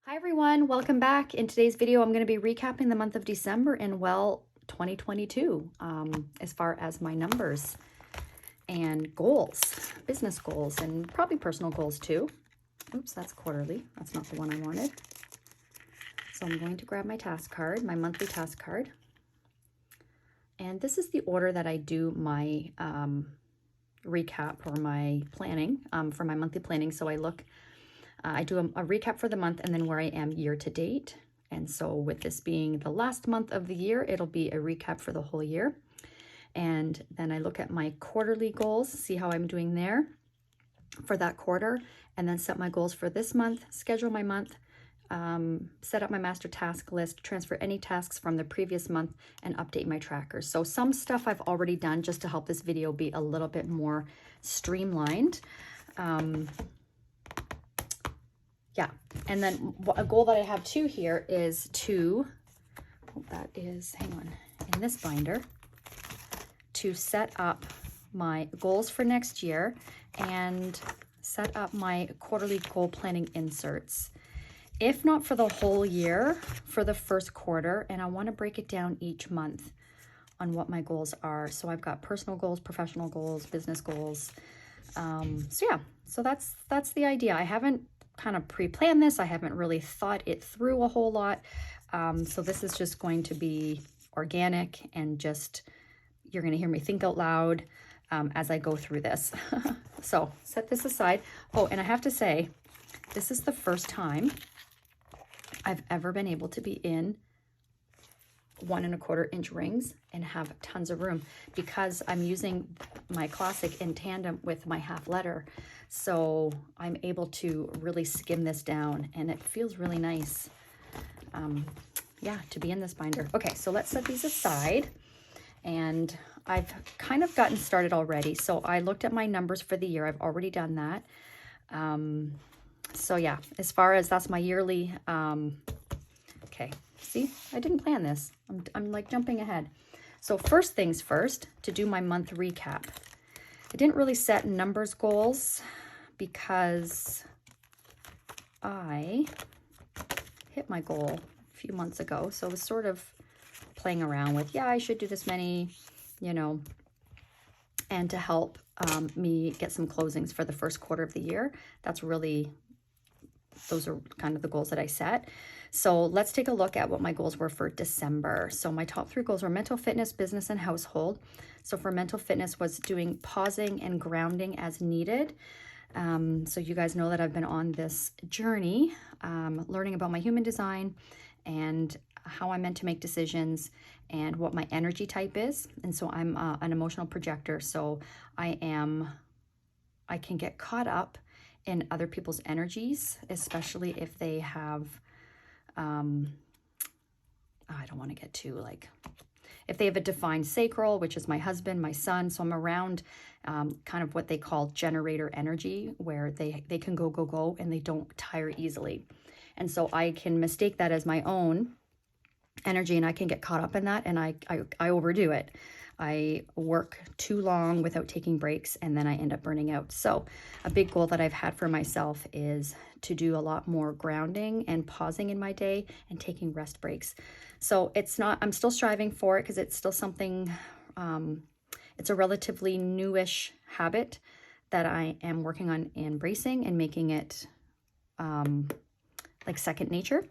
Hi everyone, welcome back. In today's video, I'm going to be recapping the month of December in, well, 2022, as far as my numbers and goals, business goals, and probably personal goals too. Oops, that's quarterly. That's not the one I wanted. So I'm going to grab my task card, my monthly task card. And this is the order that I do my recap or my planning for my monthly planning. So I do a recap for the month and then where I am year to date. And so with this being the last month of the year, it'll be a recap for the whole year. And then I look at my quarterly goals, see how I'm doing there for that quarter, and then set my goals for this month, schedule my month, set up my master task list, transfer any tasks from the previous month, and update my trackers. So some stuff I've already done just to help this video be a little bit more streamlined. Yeah, and then a goal that I have too here is to, hang on, in this binder, to set up my goals for next year and set up my quarterly goal planning inserts. If not for the whole year, for the first quarter, and I want to break it down each month on what my goals are. So I've got personal goals, professional goals, business goals. So yeah, so that's the idea. I haven't kind of pre-planned this. I haven't really thought it through a whole lot. So this is just going to be organic and just, you're going to hear me think out loud as I go through this. So set this aside. Oh, and I have to say, this is the first time I've ever been able to be in 1 1/4 inch rings and have tons of room because I'm using my classic in tandem with my half letter. So I'm able to really skim this down and it feels really nice. Yeah, to be in this binder. Okay, so let's set these aside. And I've kind of gotten started already. So I looked at my numbers for the year. I've already done that. So yeah, as far as that's my yearly, okay, see, I didn't plan this. I'm like jumping ahead. So first things first, to do my month recap. I didn't really set numbers goals because I hit my goal a few months ago. So I was sort of playing around with, yeah, I should do this many, and to help me get some closings for the first quarter of the year. Those are kind of the goals that I set. So let's take a look at what my goals were for December. So my top 3 goals were mental fitness, business, and household. So for mental fitness was doing pausing and grounding as needed. So you guys know that I've been on this journey, learning about my human design and how I'm meant to make decisions and what my energy type is. And so I'm an emotional projector. So I can get caught up in other people's energies, especially if they have, I don't want to get too if they have a defined sacral, which is my husband, my son. So I'm around kind of what they call generator energy, where they can go, and they don't tire easily. And so I can mistake that as my own energy, and I can get caught up in that, and I overdo it. I work too long without taking breaks, and then I end up burning out. So a big goal that I've had for myself is to do a lot more grounding and pausing in my day and taking rest breaks. So I'm still striving for it because it's still something, it's a relatively newish habit that I am working on embracing and making it like second nature.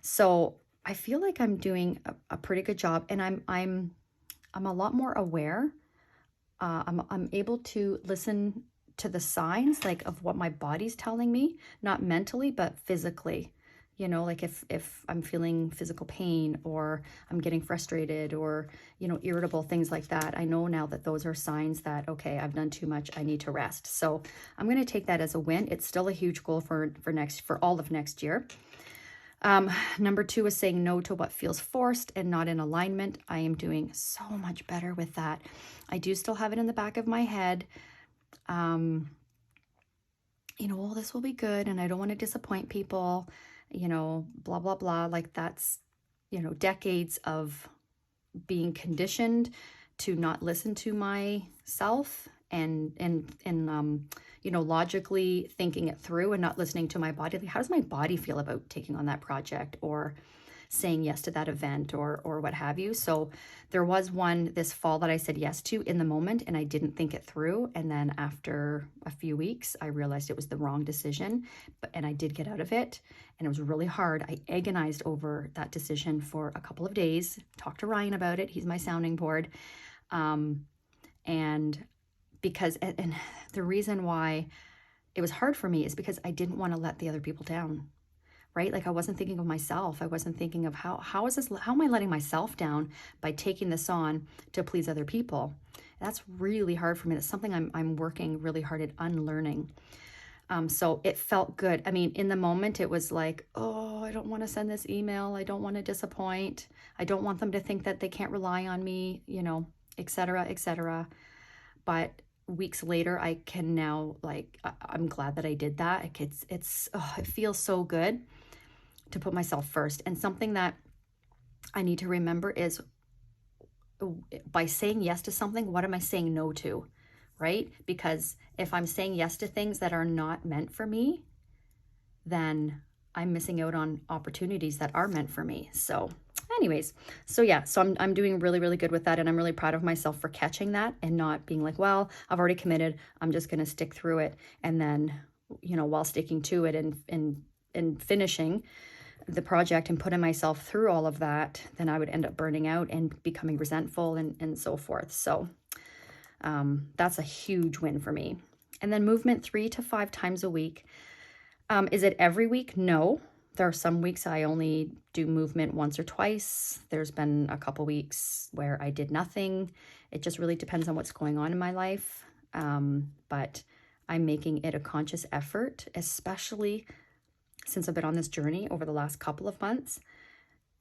So I feel like I'm doing a pretty good job, and I'm a lot more aware. I'm able to listen to the signs of what my body's telling me, not mentally, but physically. Like if I'm feeling physical pain or I'm getting frustrated or, irritable, things like that. I know now that those are signs that, okay, I've done too much. I need to rest. So I'm going to take that as a win. It's still a huge goal for all of next year. Number 2 is saying no to what feels forced and not in alignment. I am doing so much better with that. I do still have it in the back of my head. Well, this will be good, and I don't want to disappoint people, blah, blah, blah. Like that's, decades of being conditioned to not listen to myself and you know, logically thinking it through and not listening to my body. Like, how does my body feel about taking on that project or saying yes to that event or what have you? So there was one this fall that I said yes to in the moment, and I didn't think it through. And then after a few weeks, I realized it was the wrong decision, and I did get out of it. And it was really hard. I agonized over that decision for a couple of days, talked to Ryan about it. He's my sounding board. And the reason why it was hard for me is because I didn't want to let the other people down, right? Like, I wasn't thinking of myself. I wasn't thinking of how am I letting myself down by taking this on to please other people? That's really hard for me. That's something I'm working really hard at unlearning. So it felt good. I mean, in the moment, it was like, oh, I don't want to send this email. I don't want to disappoint. I don't want them to think that they can't rely on me, you know, et cetera, et cetera. But weeks later, I can now, like, I'm glad that I did that. Like, it feels so good to put myself first. And something that I need to remember is, by saying yes to something, what am I saying no to, right? Because if I'm saying yes to things that are not meant for me, then I'm missing out on opportunities that are meant for me. So anyways, so yeah, so I'm doing really, really good with that. And I'm really proud of myself for catching that and not being like, well, I've already committed, I'm just going to stick through it. And then, you know, while sticking to it and finishing the project and putting myself through all of that, then I would end up burning out and becoming resentful and so forth. So that's a huge win for me. And then movement 3 to 5 times a week. Is it every week? No. There are some weeks I only do movement once or twice. There's been a couple weeks where I did nothing. It just really depends on what's going on in my life. But I'm making it a conscious effort, especially since I've been on this journey over the last couple of months.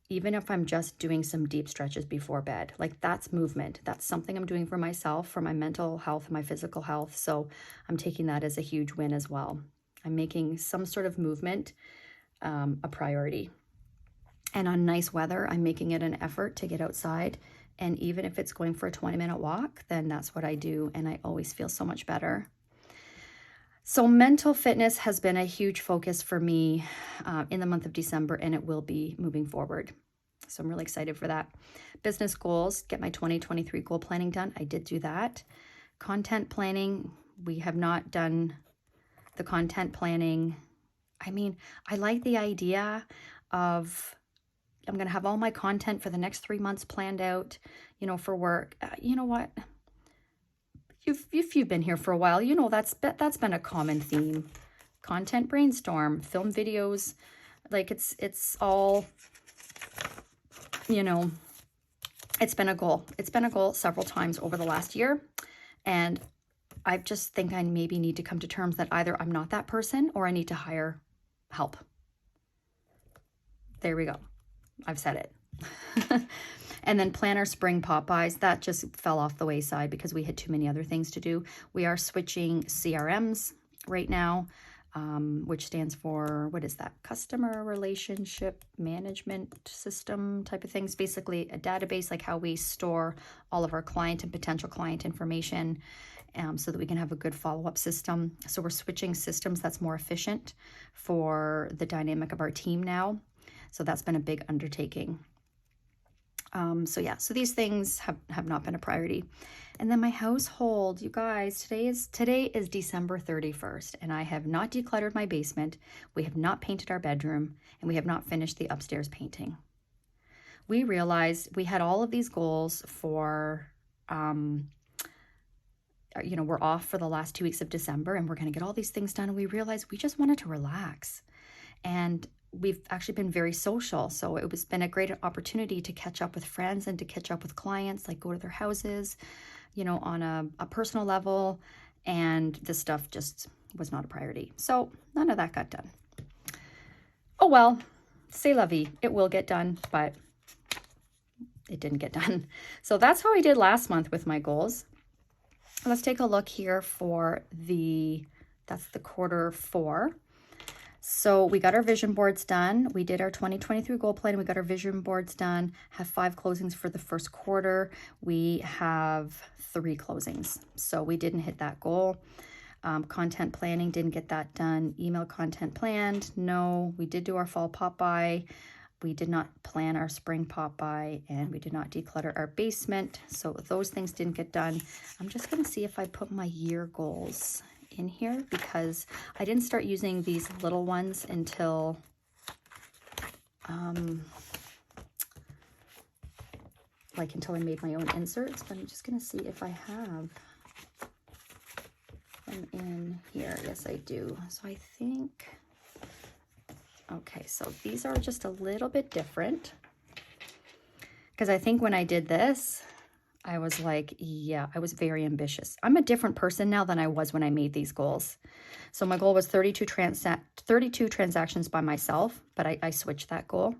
Even if I'm just doing some deep stretches before bed, like, that's movement. That's something I'm doing for myself, for my mental health, my physical health. So I'm taking that as a huge win as well. I'm making some sort of movement a priority. And on nice weather, I'm making it an effort to get outside. And even if it's going for a 20-minute walk, then that's what I do. And I always feel so much better. So mental fitness has been a huge focus for me in the month of December, and it will be moving forward. So I'm really excited for that. Business goals, get my 2023 goal planning done. I did do that. Content planning, we have not done the content planning. I mean, I like the idea of, I'm going to have all my content for the next 3 months planned out, you know, for work. You know what? If you've been here for a while, you know that's been a common theme. Content brainstorm, film videos, like it's all, you know, it's been a goal. It's been a goal several times over the last year. And I just think I maybe need to come to terms that either I'm not that person or I need to hire help. There we go. I've said it. And then plan our spring pop buys. That just fell off the wayside because we had too many other things to do. We are switching CRMs right now, which stands for, what is that? Customer Relationship Management System type of things. Basically a database, like how we store all of our client and potential client information, so that we can have a good follow-up system. So we're switching systems that's more efficient for the dynamic of our team now. So that's been a big undertaking. So yeah, so these things have not been a priority. And then my household, you guys, today is December 31st, and I have not decluttered my basement. We have not painted our bedroom, and we have not finished the upstairs painting. We realized we had all of these goals for, you know, we're off for the last 2 weeks of December, and we're going to get all these things done. And we realized we just wanted to relax. And we've actually been very social. So it was been a great opportunity to catch up with friends and to catch up with clients, like go to their houses, you know, on a personal level. And this stuff just was not a priority. So none of that got done. Oh, well, c'est la vie. It will get done, but it didn't get done. So that's how I did last month with my goals. Let's take a look here for that's the quarter 4. So we got our vision boards done. We did our 2023 goal plan. We got our vision boards done. Have 5 closings for the first quarter. We have 3 closings. So we didn't hit that goal. Content planning, didn't get that done. Email content planned, no. We did do our fall pop by. We did not plan our spring pop by, and we did not declutter our basement. So those things didn't get done. I'm just going to see if I put my year goals in here, because I didn't start using these little ones until until I made my own inserts. But I'm just going to see if I have them in here. Yes, I do. So I think, okay, so these are just a little bit different, because I think when I did this, I was like, yeah, I was very ambitious. I'm a different person now than I was when I made these goals. So my goal was 32 transactions by myself, but I switched that goal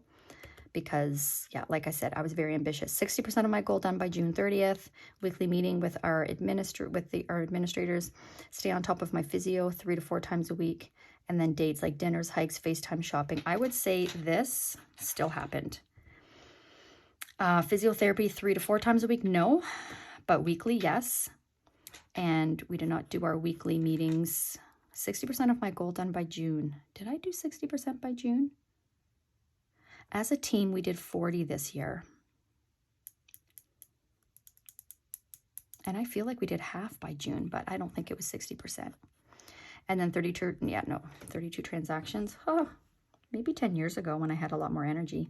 because, yeah, like I said, I was very ambitious. 60% of my goal done by June 30th. Weekly meeting with our administrators. Stay on top of my physio 3 to 4 times a week. And then dates like dinners, hikes, FaceTime shopping. I would say this still happened. Physiotherapy 3 to 4 times a week, no, but weekly, yes. And we did not do our weekly meetings. 60% of my goal done by June. Did I do 60% by June? As a team, we did 40 this year. And I feel like we did half by June, but I don't think it was 60%. And then 32, yeah, no, 32 transactions. Oh, maybe 10 years ago when I had a lot more energy.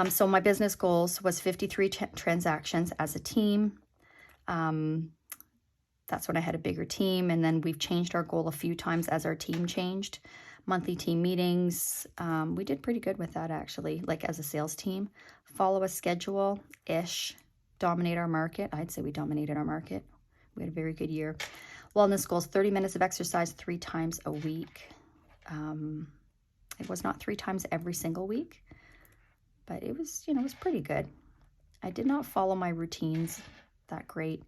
So my business goals was 53 transactions as a team. That's when I had a bigger team. And then we've changed our goal a few times as our team changed. Monthly team meetings. We did pretty good with that, actually, like as a sales team. Follow a schedule-ish. Dominate our market. I'd say we dominated our market. We had a very good year. Wellness goals, 30 minutes of exercise 3 times a week. It was not 3 times every single week, but it was, it was pretty good. I did not follow my routines that great.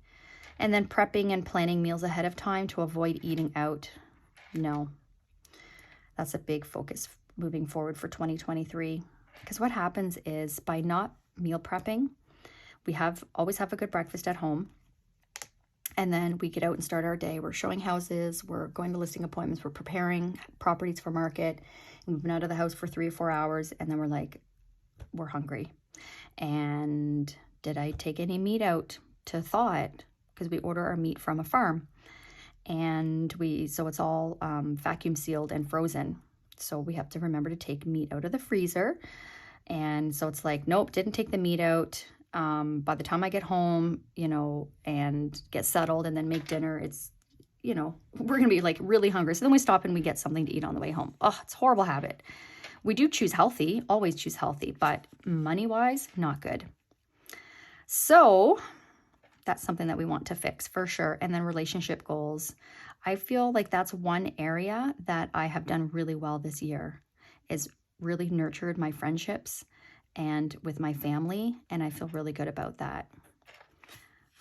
And then prepping and planning meals ahead of time to avoid eating out. No, that's a big focus moving forward for 2023. Because what happens is by not meal prepping, we always have a good breakfast at home. And then we get out and start our day. We're showing houses, we're going to listing appointments, we're preparing properties for market. And we've been out of the house for 3 or 4 hours, and then we're like, we're hungry. And did I take any meat out to thaw it? Because we order our meat from a farm. And so it's all vacuum sealed and frozen. So we have to remember to take meat out of the freezer. And so it's like, nope, didn't take the meat out. By the time I get home, and get settled and then make dinner, it's, we're going to be like really hungry. So then we stop and we get something to eat on the way home. Oh, it's a horrible habit. We do choose healthy, always choose healthy, but money-wise, not good. So that's something that we want to fix for sure. And then relationship goals. I feel like that's one area that I have done really well this year, is really nurtured my friendships and with my family, and I feel really good about that.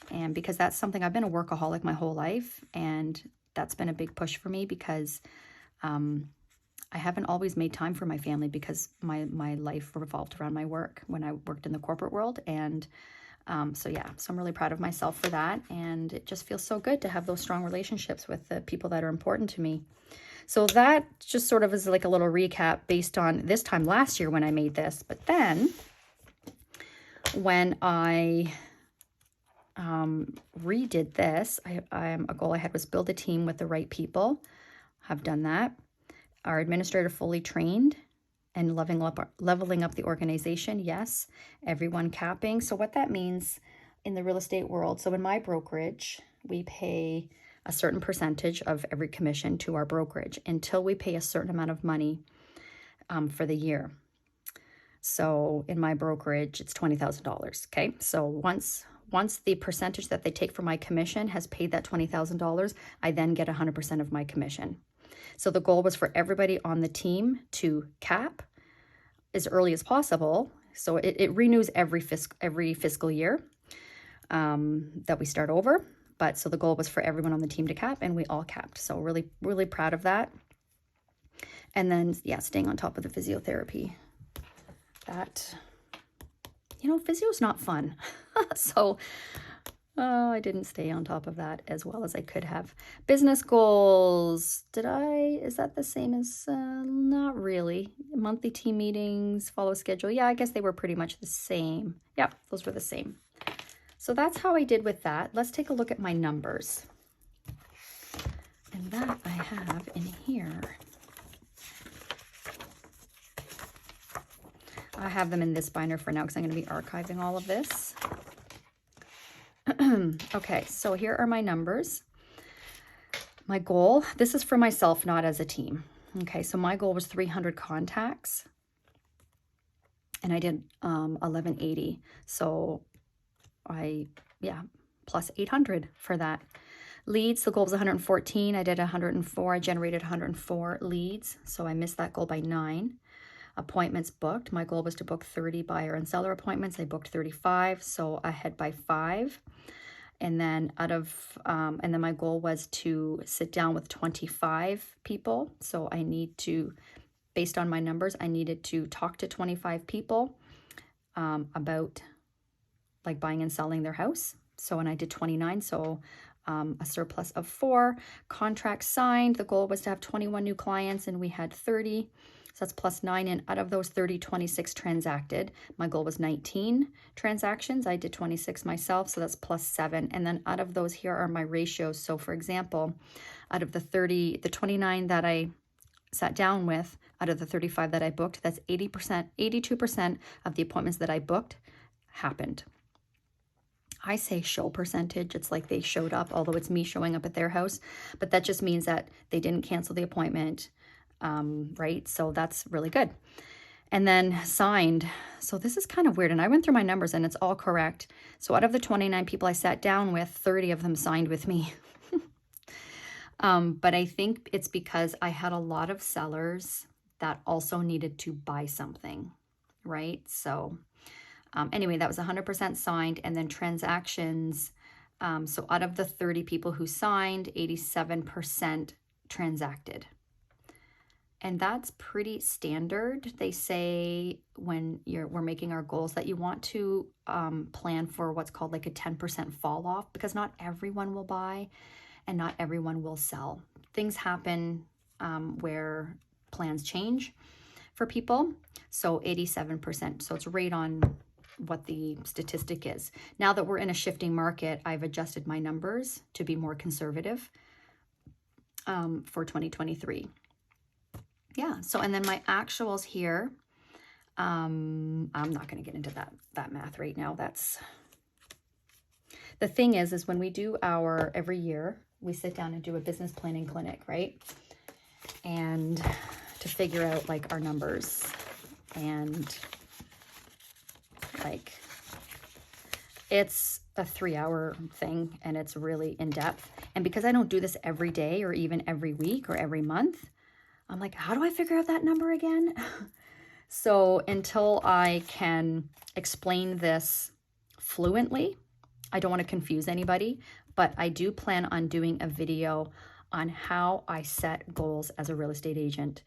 And because that's something, I've been a workaholic my whole life, and that's been a big push for me because I haven't always made time for my family because my life revolved around my work when I worked in the corporate world. And so I'm really proud of myself for that, and it just feels so good to have those strong relationships with the people that are important to me. So that just sort of is like a little recap based on this time last year when I made this. But then when I redid this, a goal I had was build a team with the right people. Have done that. Our administrator fully trained and leveling up the organization. Yes, everyone capping. So what that means in the real estate world, so in my brokerage, we pay a certain percentage of every commission to our brokerage until we pay a certain amount of money for the year. So in my brokerage, it's $20,000. Okay, so once the percentage that they take from my commission has paid that $20,000, I then get 100% of my commission. So the goal was for everybody on the team to cap as early as possible. So it renews every fiscal year that we start over. But so the goal was for everyone on the team to cap, and we all capped. So really, really proud of that. And then, staying on top of the physiotherapy. That, physio is not fun. So Oh, I didn't stay on top of that as well as I could have. Business goals. Is that the same as, not really. Monthly team meetings, follow schedule. Yeah, I guess they were pretty much the same. Yep, those were the same. So that's how I did with that. Let's take a look at my numbers. And that I have in here. I have them in this binder for now because I'm going to be archiving all of this. Okay, so here are my numbers. My goal, this is for myself, not as a team. Okay, so my goal was 300 contacts and I did 1180. So plus 800 for that. Leads, the goal was 114. I did 104. I generated 104 leads. So I missed that goal by 9. Appointments booked. My goal was to book 30 buyer and seller appointments. I booked 35, so ahead by 5. And then and then my goal was to sit down with 25 people. So I need to, based on my numbers, I needed to talk to 25 people about like buying and selling their house. So, and I did 29, so a surplus of 4. Contracts signed, the goal was to have 21 new clients and we had 30. So that's plus 9, and out of those 30, 26 transacted. My goal was 19 transactions. I did 26 myself, so that's plus 7. And then out of those, here are my ratios. So for example, out of the 29 that I sat down with, out of the 35 that I booked, that's 80%, 82% of the appointments that I booked happened. I say show percentage. It's like they showed up, although it's me showing up at their house. But that just means that they didn't cancel the appointment, right? So that's really good. And then signed. So this is kind of weird. And I went through my numbers and it's all correct. So out of the 29 people I sat down with, 30 of them signed with me. But I think it's because I had a lot of sellers that also needed to buy something, right? So anyway, that was 100% signed. And then transactions. So out of the 30 people who signed, 87% transacted. And that's pretty standard. They say when we're making our goals that you want to plan for what's called like a 10% fall off, because not everyone will buy and not everyone will sell. Things happen where plans change for people. So 87%. So it's right on what the statistic is. Now that we're in a shifting market, I've adjusted my numbers to be more conservative for 2023. Yeah, so and then my actuals here, I'm not going to get into that math right now. That's the thing is when we do every year, we sit down and do a business planning clinic, right? And to figure out like our numbers and like it's a 3-hour thing and it's really in depth. And because I don't do this every day or even every week or every month, I'm like, how do I figure out that number again? So until I can explain this fluently, I don't want to confuse anybody, but I do plan on doing a video on how I set goals as a real estate agent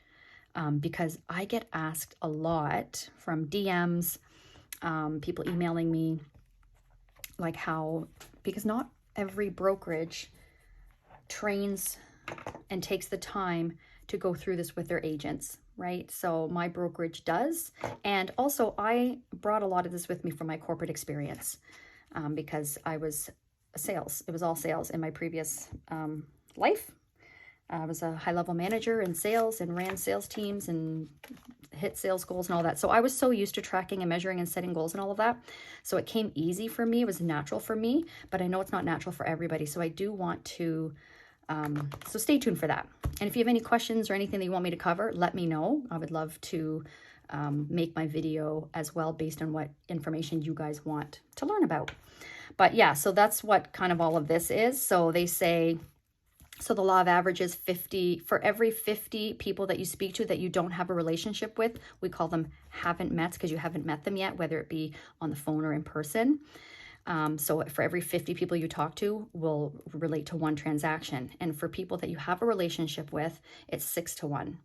because I get asked a lot from DMs, people emailing me, like because not every brokerage trains and takes the time to go through this with their agents, right? So my brokerage does. And also I brought a lot of this with me from my corporate experience because I was sales. It was all sales in my previous life. I was a high-level manager in sales and ran sales teams and hit sales goals and all that. So I was so used to tracking and measuring and setting goals and all of that. So it came easy for me. It was natural for me, but I know it's not natural for everybody. So I do want to so stay tuned for that. And if you have any questions or anything that you want me to cover, let me know. I would love to make my video as well based on what information you guys want to learn about. But yeah, so that's what kind of all of this is. So they say, so the law of averages 50, for every 50 people that you speak to that you don't have a relationship with, we call them haven't met because you haven't met them yet, whether it be on the phone or in person. So for every 50 people you talk to will relate to 1 transaction. And for people that you have a relationship with, it's 6 to 1,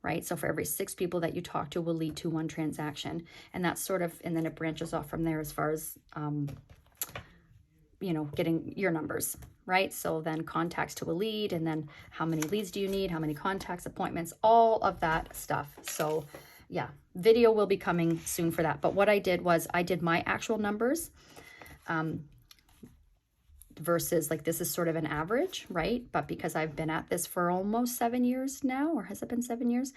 right? So for every 6 people that you talk to will lead to 1 transaction. And that's sort of, and then it branches off from there as far as you know, getting your numbers, right? So then contacts to a lead, and then how many leads do you need, how many contacts, appointments, all of that stuff. So yeah, video will be coming soon for that. But what I did was I did my actual numbers versus like this is sort of an average, right? But because I've been at this for almost 7 years now, or has it been 7 years?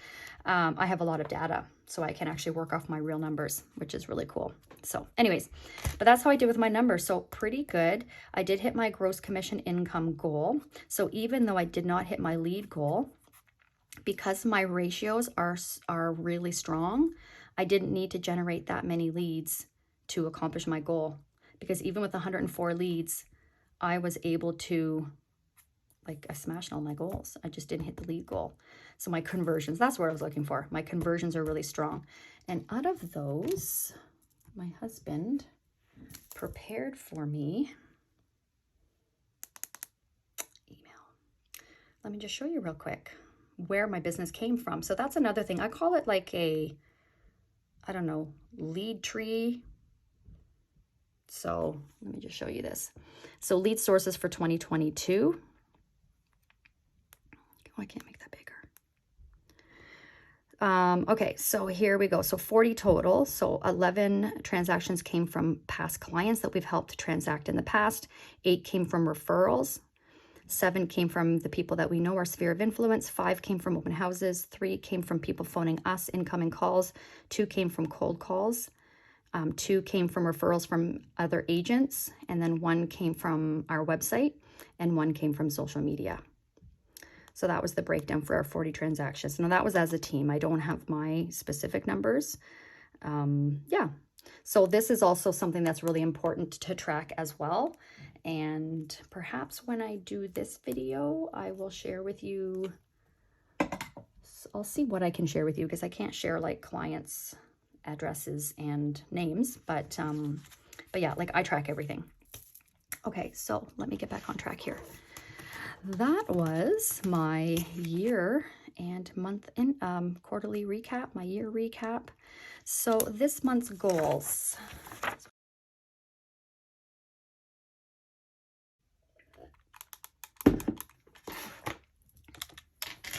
I have a lot of data, so I can actually work off my real numbers, which is really cool. So anyways, but that's how I did with my numbers. So pretty good. I did hit my gross commission income goal. So even though I did not hit my lead goal, because my ratios are really strong, I didn't need to generate that many leads to accomplish my goal. Because even with 104 leads, I was able to, like, I smashed all my goals. I just didn't hit the lead goal. So my conversions, that's what I was looking for. My conversions are really strong. And out of those, my husband prepared for me email. Let me just show you real quick where my business came from. So that's another thing. I call it like a, I don't know, lead tree. So let me just show you this. So lead sources for 2022. Oh, I can't make that bigger. Okay, so here we go. So 40 total. So 11 transactions came from past clients that we've helped transact in the past. 8 came from referrals. 7 came from the people that we know, our sphere of influence. 5 came from open houses. 3 came from people phoning us, incoming calls. 2 came from cold calls. 2 came from referrals from other agents, and then 1 came from our website, and 1 came from social media. So that was the breakdown for our 40 transactions. Now that was as a team. I don't have my specific numbers. Yeah. So this is also something that's really important to track as well. And perhaps when I do this video, I will share with you, I'll see what I can share with you, because I can't share like clients' addresses and names, but yeah, like I track everything. Okay, so let me get back on track here. That was my year and month in quarterly recap, my year recap. So this month's goals.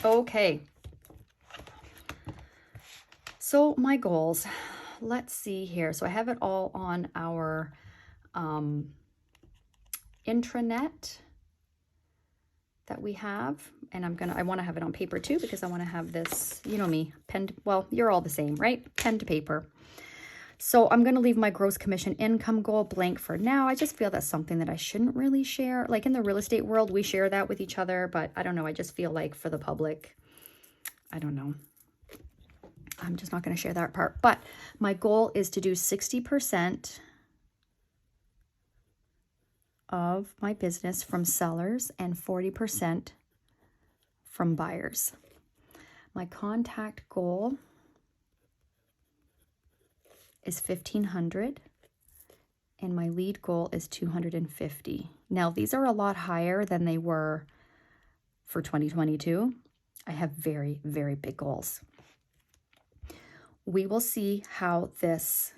Okay. So my goals, let's see here. So I have it all on our intranet that we have, and I want to have it on paper too, because I want to have this, you know me, pen, well, you're all the same, right? Pen to paper. So I'm going to leave my gross commission income goal blank for now. I just feel that's something that I shouldn't really share. Like in the real estate world, we share that with each other, but I don't know. I just feel like for the public, I don't know. I'm just not going to share that part. But my goal is to do 60% of my business from sellers and 40% from buyers. My contact goal is 1,500 and my lead goal is 250. Now these are a lot higher than they were for 2022. I have very, very big goals. We will see how this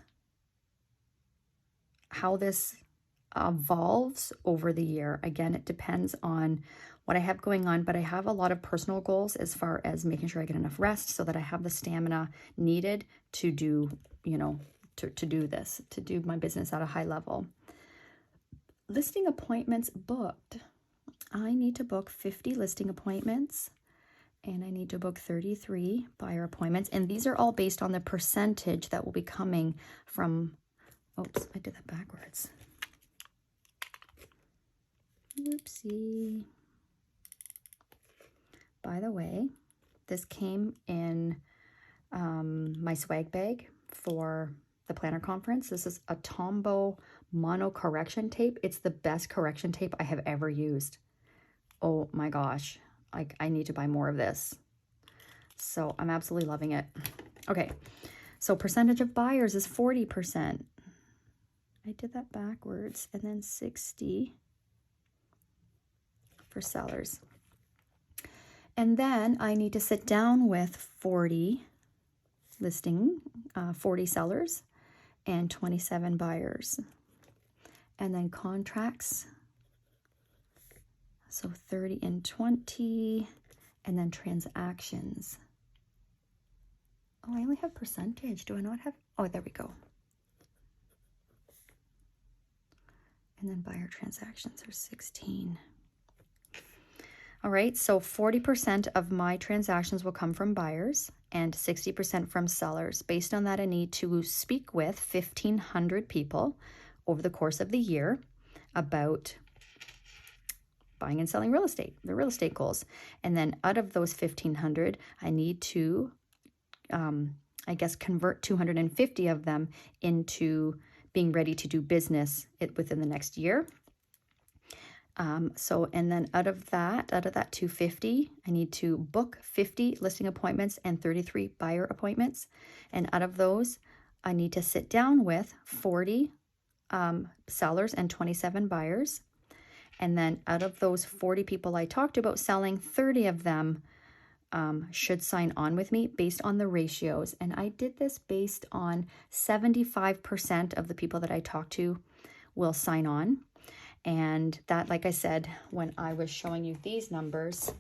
evolves over the year. Again, it depends on what I have going on, but I have a lot of personal goals as far as making sure I get enough rest so that I have the stamina needed to do, you know, to do this, to do my business at a high level. Listing appointments booked. I need to book 50 listing appointments and I need to book 33 buyer appointments. And these are all based on the percentage that will be coming from, oops, I did that backwards. Oopsie. By the way, this came in my swag bag for the planner conference. This is a Tombow mono correction tape. It's the best correction tape I have ever used. Oh my gosh. Like, I need to buy more of this. So I'm absolutely loving it. Okay. So percentage of buyers is 40%. I did that backwards. And then 60 for sellers. And then I need to sit down with 40 sellers and 27 buyers. And then contracts, so 30 and 20, and then transactions. Oh, I only have percentage. Do I not have? Oh, there we go. And then buyer transactions are 16. All right, so 40% of my transactions will come from buyers and 60% from sellers. Based on that, I need to speak with 1,500 people over the course of the year about buying and selling real estate, the real estate goals. And then out of those 1,500, I need to, I guess, convert 250 of them into being ready to do business within the next year. And then out of that 250, I need to book 50 listing appointments and 33 buyer appointments. And out of those, I need to sit down with 40 sellers and 27 buyers. And then out of those 40 people I talked about selling, 30 of them should sign on with me based on the ratios. And I did this based on 75% of the people that I talked to will sign on. And that, like I said, when I was showing you these numbers,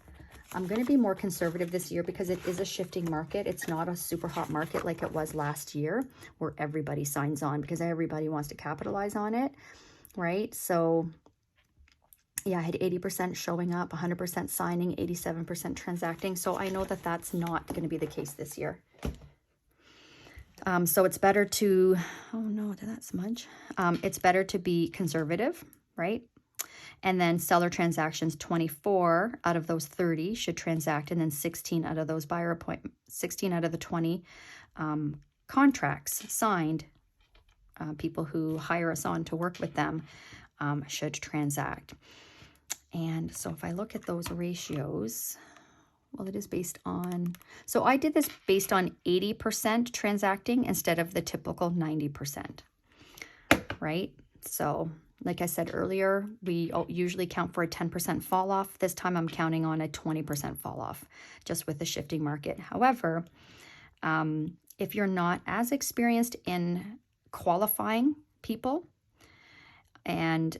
I'm going to be more conservative this year because it is a shifting market. It's not a super hot market like it was last year where everybody signs on because everybody wants to capitalize on it, right? So yeah, I had 80% showing up, 100% signing, 87% transacting. So I know that that's not going to be the case this year. So it's better to, oh no, did that smudge? It's better to be conservative, right? And then seller transactions, 24 out of those 30 should transact, and then 16 out of those buyer appointments, 16 out of the 20 contracts signed, people who hire us on to work with them should transact. And so if I look at those ratios, well, it is based on, so I did this based on 80% transacting instead of the typical 90%, right? So like I said earlier, we usually count for a 10% fall off. This time I'm counting on a 20% fall off just with the shifting market. However, if you're not as experienced in qualifying people and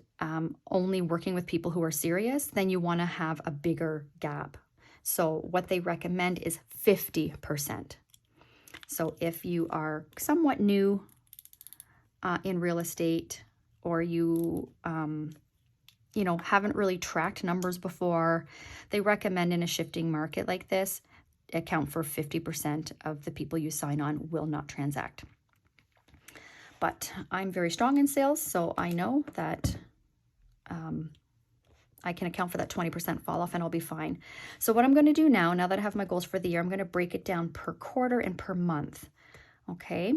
only working with people who are serious, then you want to have a bigger gap. So what they recommend is 50%. So if you are somewhat new in real estate, or you, you know, haven't really tracked numbers before, they recommend in a shifting market like this, account for 50% of the people you sign on will not transact. But I'm very strong in sales, so I know that I can account for that 20% fall off and I'll be fine. So what I'm going to do now that I have my goals for the year, I'm going to break it down per quarter and per month. Okay.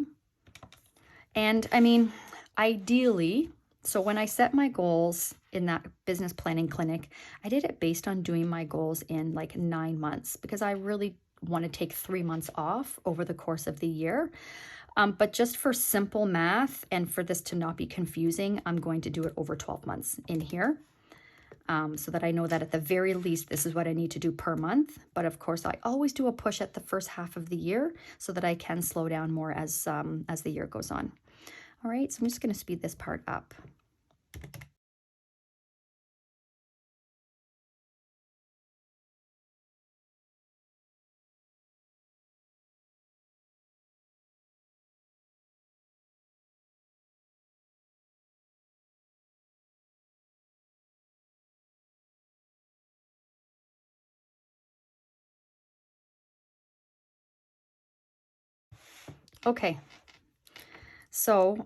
And I mean, ideally, so when I set my goals in that business planning clinic, I did it based on doing my goals in like 9 months because I really want to take 3 months off over the course of the year. But just for simple math and for this to not be confusing, I'm going to do it over 12 months in here. So that I know that at the very least, this is what I need to do per month. But of course, I always do a push at the first half of the year so that I can slow down more as the year goes on. All right, so I'm just going to speed this part up. Okay, so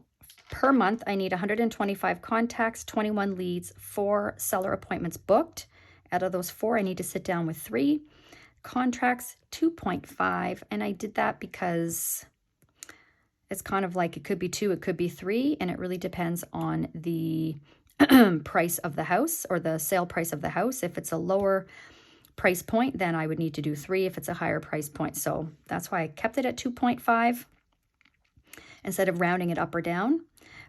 per month, I need 125 contacts, 21 leads, 4 seller appointments booked. Out of those 4, I need to sit down with 3 contracts, 2.5. And I did that because it's kind of like it could be 2, it could be 3, and it really depends on the price of the house or the sale price of the house. If it's a lower price point, then I would need to do 3 if it's a higher price point. So that's why I kept it at 2.5 instead of rounding it up or down.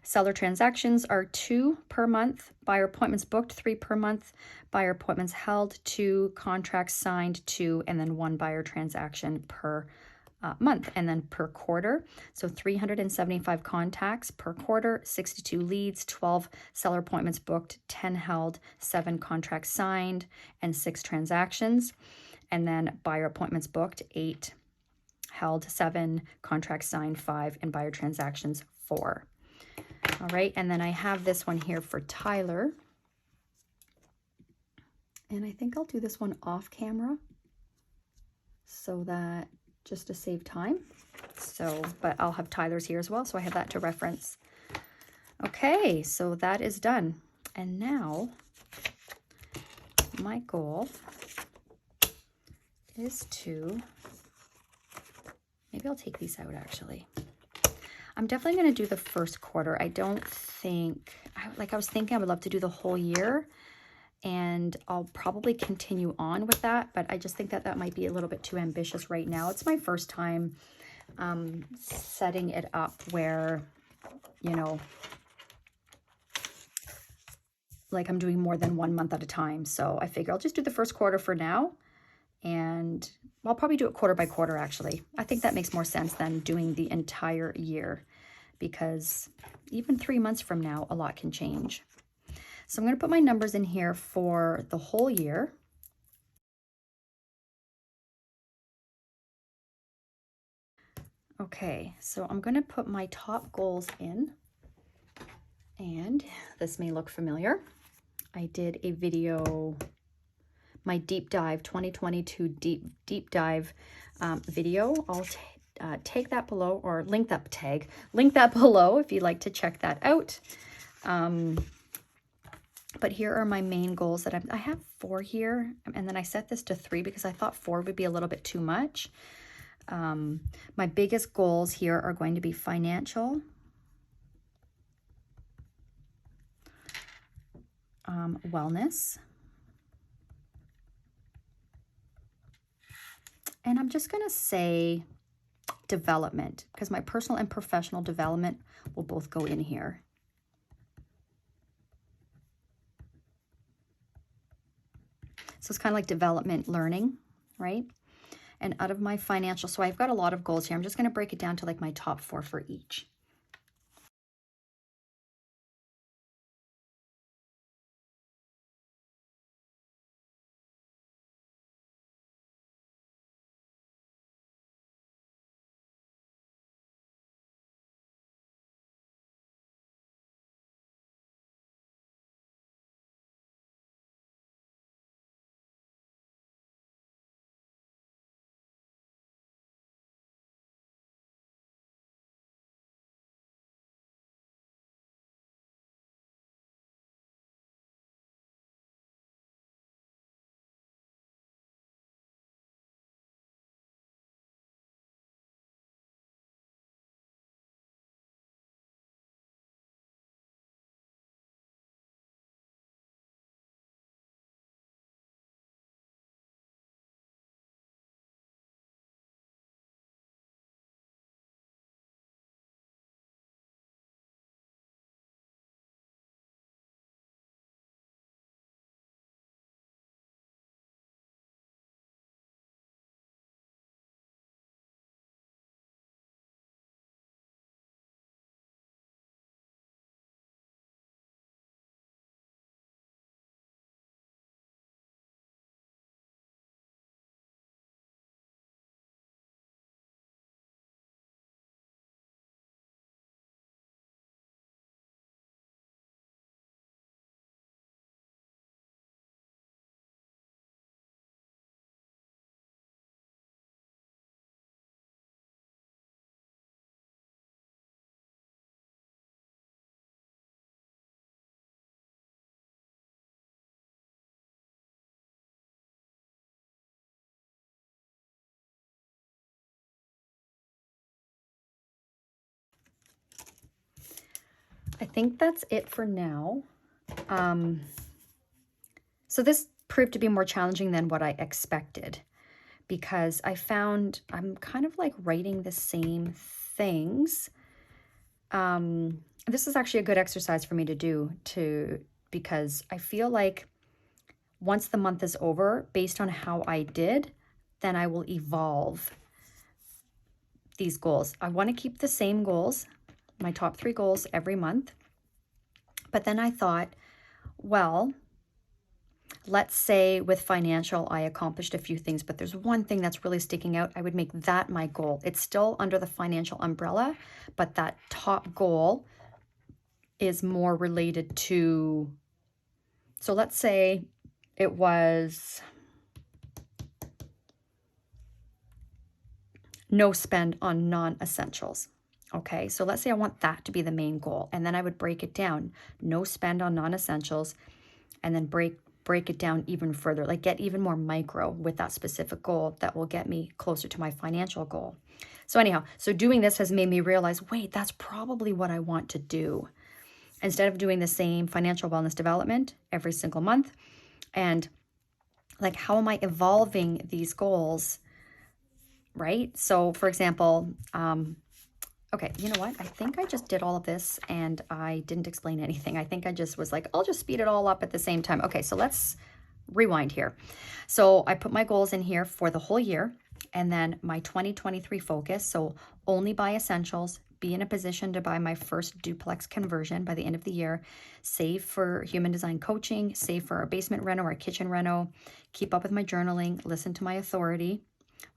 Seller transactions are 2 per month, buyer appointments booked 3 per month, buyer appointments held 2, contracts signed 2, and then 1 buyer transaction per month. And then per quarter, so 375 contacts per quarter, 62 leads, 12 seller appointments booked, 10 held, 7 contracts signed, and 6 transactions. And then buyer appointments booked, 8 held, 7 contracts signed, 5, and buyer transactions, 4. All right, and then I have this one here for Tyler. And I think I'll do this one off camera so that just to save time. So, but I'll have Tyler's here as well, so I have that to reference. Okay, so that is done. And now my goal is to, maybe I'll take these out actually. I'm definitely going to do the first quarter. I don't think, I was thinking I would love to do the whole year, and I'll probably continue on with that, but I just think that that might be a little bit too ambitious right now. It's my first time setting it up where, you know, like I'm doing more than 1 month at a time. So I figure I'll just do the first quarter for now, and I'll probably do it quarter by quarter actually. I think that makes more sense than doing the entire year, because even 3 months from now, a lot can change. So I'm going to put my numbers in here for the whole year. Okay, so I'm going to put my top goals in, and this may look familiar. I did a video, my deep dive 2022 deep dive video. I'll take that below, or link that below if you'd like to check that out. But here are my main goals that I have 4 here, and then I set this to 3 because I thought 4 would be a little bit too much. My biggest goals here are going to be financial, wellness, and I'm just going to say development, because my personal and professional development will both go in here. So it's kind of like development learning, right? And out of my financial, so I've got a lot of goals here. I'm just going to break it down to like my top 4 for each. I think that's it for now. So this proved to be more challenging than what I expected, because I found I'm kind of like writing the same things. This is actually a good exercise for me to do because I feel like once the month is over, based on how I did, then I will evolve these goals. I want to keep the same goals, my top 3 goals every month. But then I thought, well, let's say with financial, I accomplished a few things, but there's one thing that's really sticking out. I would make that my goal. It's still under the financial umbrella, but that top goal is more related to, so let's say it was no spend on non-essentials. Okay, so let's say I want that to be the main goal, and then I would break it down, no spend on non-essentials, and then break it down even further, like get even more micro with that specific goal that will get me closer to my financial goal. So anyhow, so doing this has made me realize, wait, that's probably what I want to do. Instead of doing the same financial wellness development every single month, and like, how am I evolving these goals, right? So for example, okay, you know what? I think I just did all of this and I didn't explain anything. I think I just was like, I'll just speed it all up at the same time. Okay, so let's rewind here. So I put my goals in here for the whole year, and then my 2023 focus. So only buy essentials, be in a position to buy my first duplex conversion by the end of the year, save for human design coaching, save for a basement reno or a kitchen reno, keep up with my journaling, listen to my authority,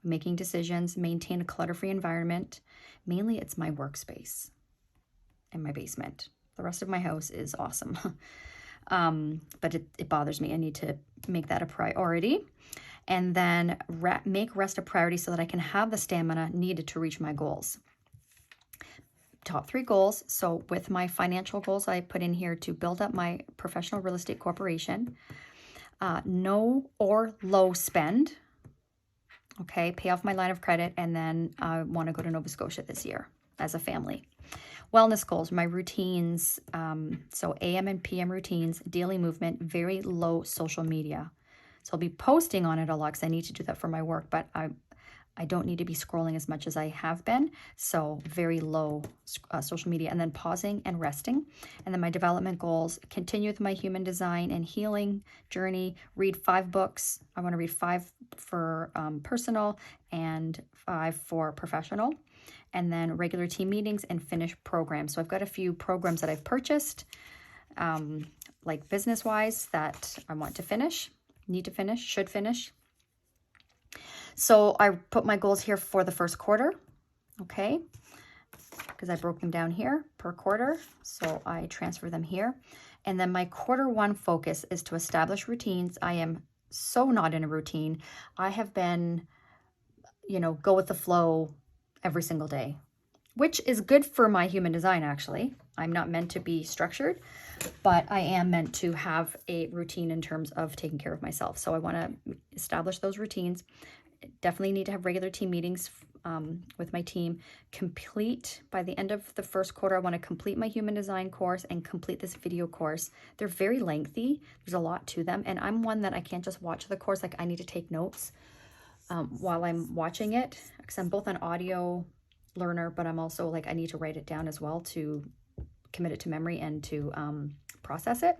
making decisions, maintain a clutter-free environment. Mainly it's my workspace and my basement. The rest of my house is awesome. But it bothers me. I need to make that a priority. And then make rest a priority so that I can have the stamina needed to reach my goals. Top 3 goals. So with my financial goals, I put in here to build up my professional real estate corporation. No or low spend. Okay, pay off my line of credit, and then I want to go to Nova Scotia this year as a family. Wellness goals, my routines, so AM and PM routines, daily movement, very low social media. So I'll be posting on it a lot because I need to do that for my work, but I don't need to be scrolling as much as I have been. So very low social media, and then pausing and resting. And then my development goals, continue with my human design and healing journey, read 5 books. I want to read 5 for personal and 5 for professional. And then regular team meetings and finish programs. So I've got a few programs that I've purchased, like business-wise, that I want to finish, need to finish, should finish. So I put my goals here for the first quarter, okay, because I broke them down here per quarter. So I transfer them here. And then my quarter 1 focus is to establish routines. I am so not in a routine. I have been, go with the flow every single day, which is good for my human design, actually. I'm not meant to be structured, but I am meant to have a routine in terms of taking care of myself. So I want to establish those routines. Definitely need to have regular team meetings with my team. Complete, by the end of the first quarter, I want to complete my human design course and complete this video course. They're very lengthy. There's a lot to them. And I'm one that I can't just watch the course. Like, I need to take notes while I'm watching it, because I'm both an audio learner, but I'm also like, I need to write it down as well to commit it to memory and to process it.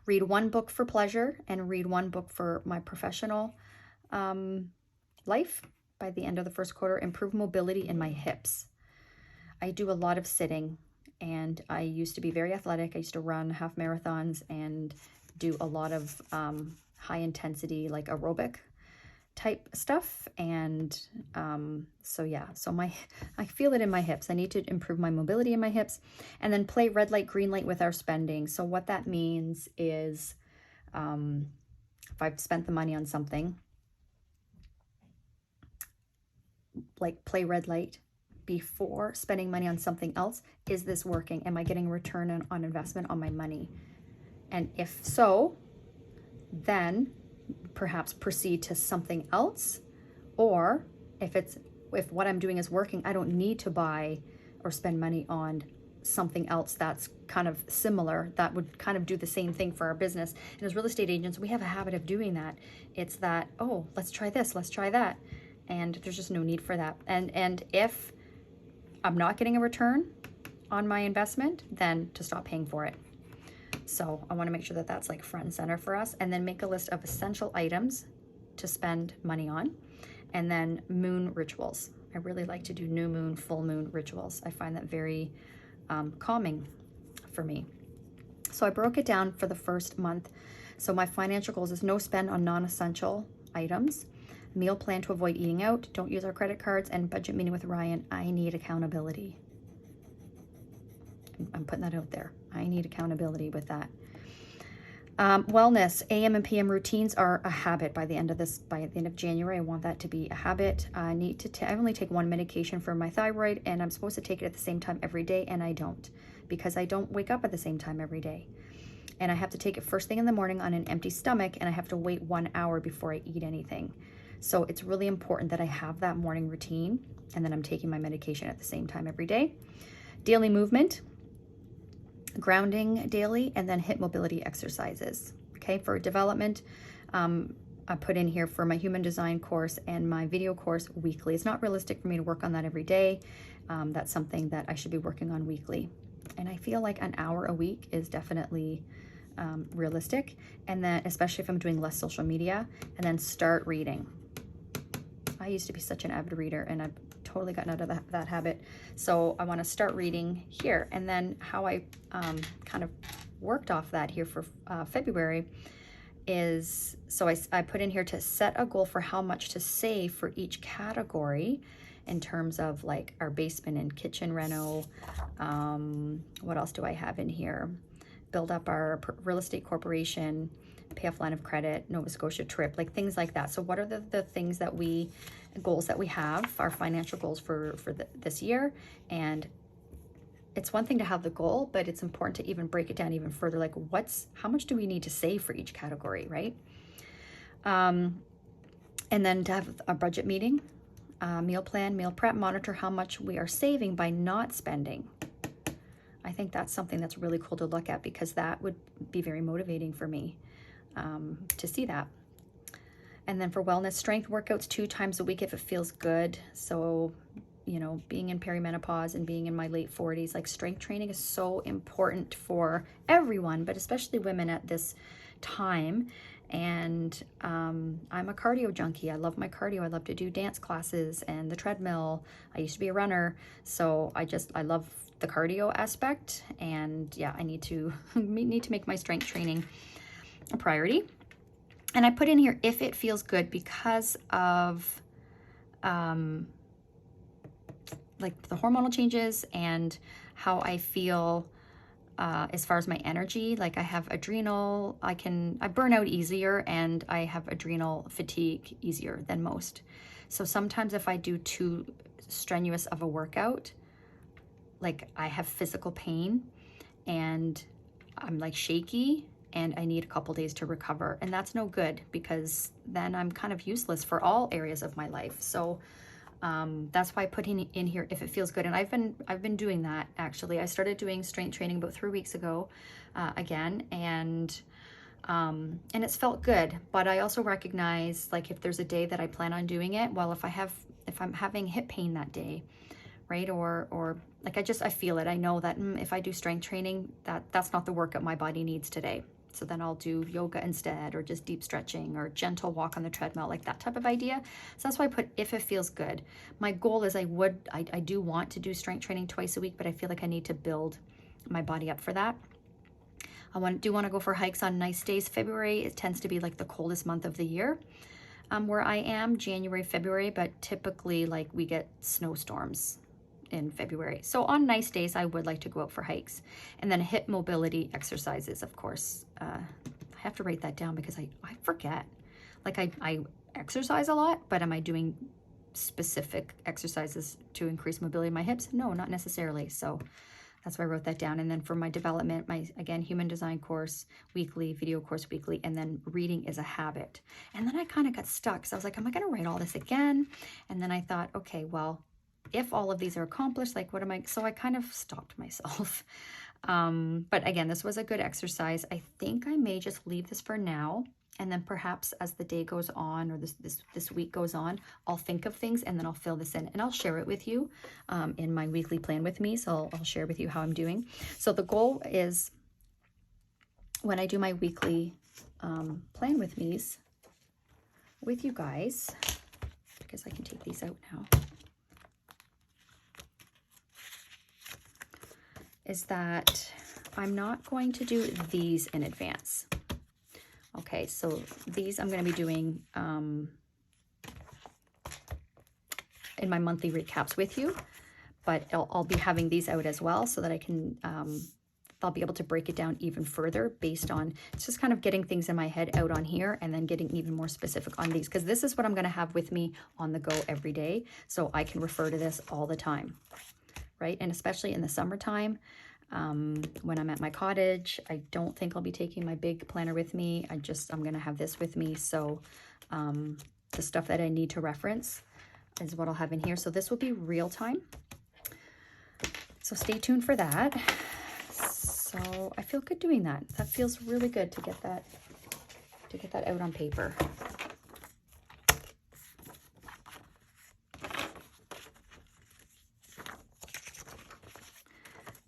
Read 1 book for pleasure and read 1 book for my professional life by the end of the first quarter. Improve mobility in my hips. I do a lot of sitting, and I used to be very athletic. I used to run half marathons and do a lot of high intensity, like aerobic type stuff. And so yeah, so I feel it in my hips. I need to improve my mobility in my hips. And then play red light, green light with our spending. So what that means is if I've spent the money on something, like play red light before spending money on something else. Is this working? Am I getting a return on investment on my money? And if so, then perhaps proceed to something else. Or if what I'm doing is working, I don't need to buy or spend money on something else that's kind of similar, that would kind of do the same thing for our business. And as real estate agents, we have a habit of doing that. It's that, oh, let's try this, let's try that. And there's just no need for that. And if I'm not getting a return on my investment, then to stop paying for it. So I want to make sure that that's like front and center for us. And then make a list of essential items to spend money on. And then moon rituals. I really like to do new moon, full moon rituals. I find that very calming for me. So I broke it down for the first month. So my financial goals is no spend on non-essential items, meal plan to avoid eating out, don't use our credit cards, and budget meeting with Ryan. I need accountability. I'm putting that out there. I need accountability with that. Wellness, AM and PM routines are a habit by the end of January. I want that to be a habit. I need to I only take one medication for my thyroid, and I'm supposed to take it at the same time every day, and I don't, because I don't wake up at the same time every day. And I have to take it first thing in the morning on an empty stomach, and I have to wait 1 hour before I eat anything. So it's really important that I have that morning routine, and then I'm taking my medication at the same time every day. Daily movement, grounding daily, and then hip mobility exercises. Okay, for development, I put in here for my human design course and my video course weekly. It's not realistic for me to work on that every day. That's something that I should be working on weekly. And I feel like an hour a week is definitely realistic. And then especially if I'm doing less social media, and then start reading. I used to be such an avid reader, and I've totally gotten out of that habit. So I want to start reading here. And then how I kind of worked off that here for February is, so I put in here to set a goal for how much to save for each category in terms of like our basement and kitchen reno. What else do I have in here? Build up our real estate corporation, pay off line of credit, Nova Scotia trip, like things like that. So what are the things that goals that we have, our financial goals for this year? And it's one thing to have the goal, but it's important to even break it down even further. Like how much do we need to save for each category, right? And then to have a budget meeting, meal plan, meal prep, monitor how much we are saving by not spending. I think that's something that's really cool to look at, because that would be very motivating for me to see that. And then for wellness, strength workouts 2 times a week if it feels good. So, you know, being in perimenopause and being in my late 40s, like strength training is so important for everyone, but especially women at this time. And I'm a cardio junkie. I love my cardio. I love to do dance classes and the treadmill. I used to be a runner. So I love the cardio aspect. And yeah, I need to make my strength training a priority. And I put in here if it feels good, because of like the hormonal changes and how I feel as far as my energy. Like I have adrenal, I burn out easier, and I have adrenal fatigue easier than most. So sometimes if I do too strenuous of a workout, like I have physical pain and I'm like shaky, and I need a couple days to recover. And that's no good, because then I'm kind of useless for all areas of my life. So that's why I put in here if it feels good. And I've been doing that, actually. I started doing strength training about 3 weeks ago again, and it's felt good. But I also recognize, like, if there's a day that I plan on doing it, well, if I'm having hip pain that day, right, or like I feel it. I know that if I do strength training, that's not the workout my body needs today. So then I'll do yoga instead, or just deep stretching, or gentle walk on the treadmill, like that type of idea. So that's why I put if it feels good. My goal is I do want to do strength training twice a week, but I feel like I need to build my body up for that. I do want to go for hikes on nice days. February, it tends to be like the coldest month of the year where I am, January, February, but typically like we get snowstorms in February. So on nice days, I would like to go out for hikes. And then hip mobility exercises, of course. I have to write that down because I forget. Like I exercise a lot, but am I doing specific exercises to increase mobility in my hips? No, not necessarily. So that's why I wrote that down. And then for my development, again, human design course weekly, video course weekly, and then reading is a habit. And then I kind of got stuck. So I was like, am I going to write all this again? And then I thought, okay, well, if all of these are accomplished, like what am I? So I kind of stopped myself. But again, this was a good exercise. I think I may just leave this for now. And then perhaps as the day goes on, or this week goes on, I'll think of things and then I'll fill this in and I'll share it with you in my weekly plan with me. So I'll share with you how I'm doing. So the goal is, when I do my weekly plan with me's with you guys, guess I can take these out now, is that I'm not going to do these in advance. Okay, so these I'm going to be doing in my monthly recaps with you, but I'll be having these out as well so that I can, I'll be able to break it down even further based on, it's just kind of getting things in my head out on here and then getting even more specific on these, because this is what I'm going to have with me on the go every day. So I can refer to this all the time, right? And especially in the summertime, when I'm at my cottage, I don't think I'll be taking my big planner with me. I'm going to have this with me. So the stuff that I need to reference is what I'll have in here. So this will be real time. So stay tuned for that. So I feel good doing that. That feels really good to get that out on paper.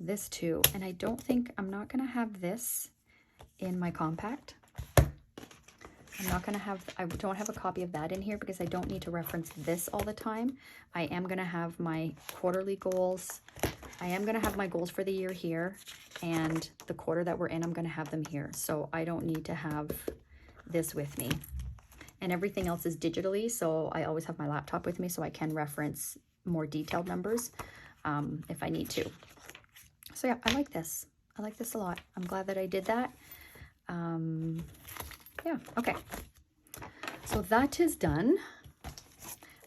This too, and I don't think, I'm not going to have this in my compact. I'm not going to have, I don't have a copy of that in here because I don't need to reference this all the time. I am going to have my quarterly goals. I am going to have my goals for the year here, and the quarter that we're in, I'm going to have them here. So I don't need to have this with me. And everything else is digitally, so I always have my laptop with me so I can reference more detailed numbers if I need to. So yeah, I like this. I like this a lot. I'm glad that I did that. Yeah, okay. So that is done.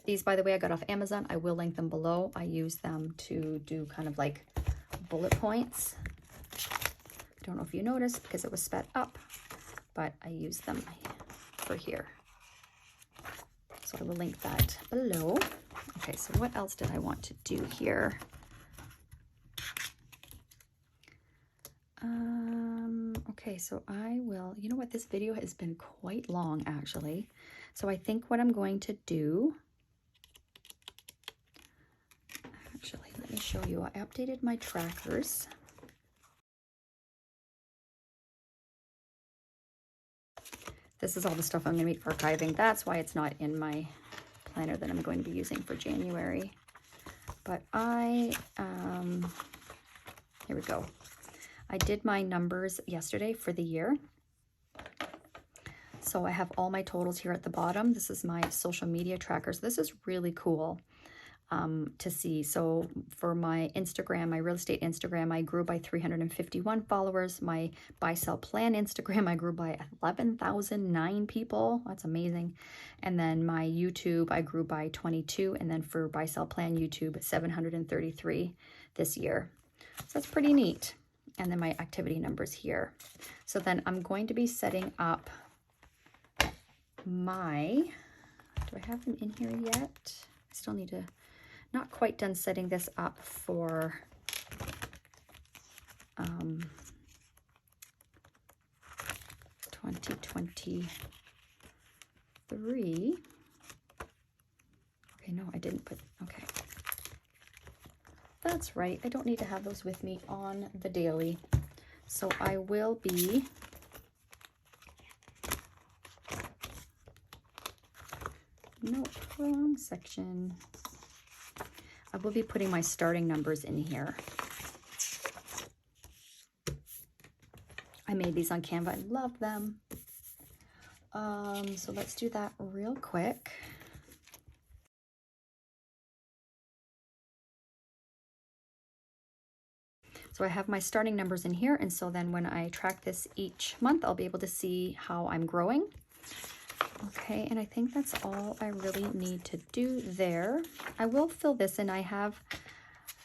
These, by the way, I got off Amazon. I will link them below. I use them to do kind of like bullet points. I don't know if you noticed because it was sped up, but I use them for here. So I will link that below. Okay, so what else did I want to do here? Okay, so I will, you know what, this video has been quite long actually. So I think what I'm going to do, actually, let me show you. I updated my trackers. This is all the stuff I'm going to be archiving. That's why it's not in my planner that I'm going to be using for January. But here we go. I did my numbers yesterday for the year. So I have all my totals here at the bottom. This is my social media trackers. This is really cool to see. So for my Instagram, my real estate Instagram, I grew by 351 followers. My buy sell plan Instagram, I grew by 11,009 people. That's amazing. And then my YouTube, I grew by 22. And then for buy sell plan YouTube, 733 this year. So that's pretty neat. And then my activity numbers here. So then I'm going to be setting up my, do I have them in here yet? I still need to, not quite done setting this up for 2023. Okay, no, I didn't put, okay. That's right, I don't need to have those with me on the daily. So I will be nope, wrong section. I will be putting my starting numbers in here. I made these on Canva. I love them. So let's do that real quick. So I have my starting numbers in here, and so then when I track this each month, I'll be able to see how I'm growing. Okay, and I think that's all I really need to do there. I will fill this in. I have,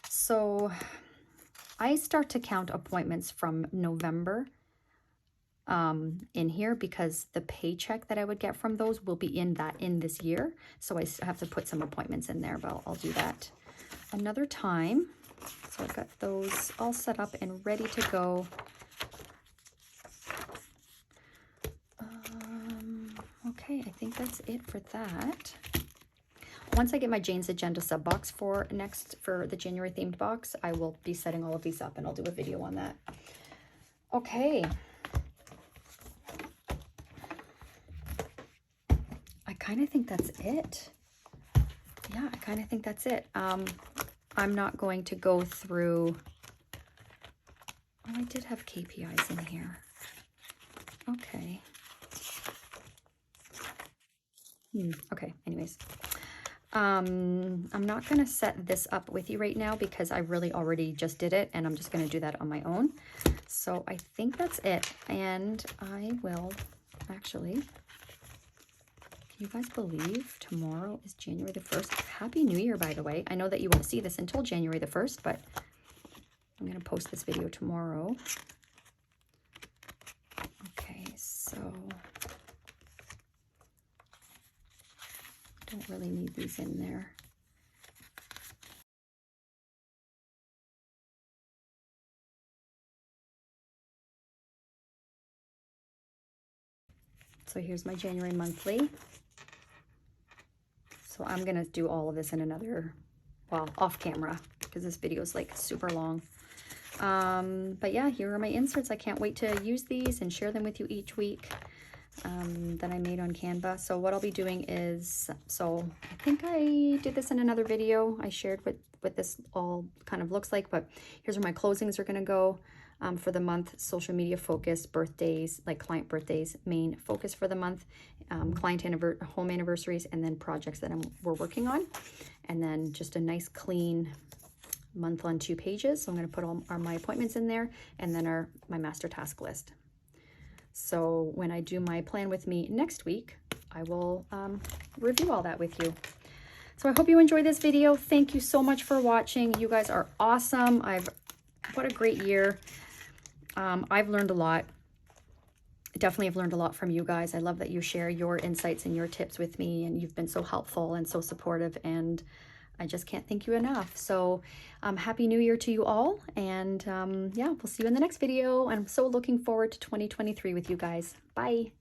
so I start to count appointments from November in here because the paycheck that I would get from those will be in this year. So I have to put some appointments in there, but I'll do that another time. So I've got those all set up and ready to go. Okay, I think that's it for that. Once I get my Jane's Agenda sub box for the January themed box, I will be setting all of these up and I'll do a video on that. Okay. I kind of think that's it. yeah, I kind of think that's it. I'm not going to go through, oh, I did have KPIs in here. Okay. Okay, anyways. I'm not going to set this up with you right now because I really already just did it, and I'm just going to do that on my own. So I think that's it. And I will actually, can you guys believe tomorrow is January the 1st? Happy New Year, by the way. I know that you won't see this until January the 1st, but I'm going to post this video tomorrow. Okay, so don't really need these in there. So here's my January monthly. So I'm gonna do all of this in another, well, off camera, because this video is like super long. But yeah, here are my inserts. I can't wait to use these and share them with you each week that I made on Canva. So what I'll be doing is, so I think I did this in another video. I shared what this all kind of looks like, but here's where my closings are gonna go. For the month, social media focus, birthdays, like client birthdays, main focus for the month, client home anniversaries, and then projects that we're working on. And then just a nice clean month on 2 pages. So I'm going to put all my appointments in there, and then my master task list. So when I do my plan with me next week, I will review all that with you. So I hope you enjoyed this video. Thank you so much for watching. You guys are awesome. What a great year. I've learned a lot. Definitely have learned a lot from you guys. I love that you share your insights and your tips with me, and you've been so helpful and so supportive, and I just can't thank you enough. So Happy New Year to you all, and yeah, we'll see you in the next video. I'm so looking forward to 2023 with you guys. Bye.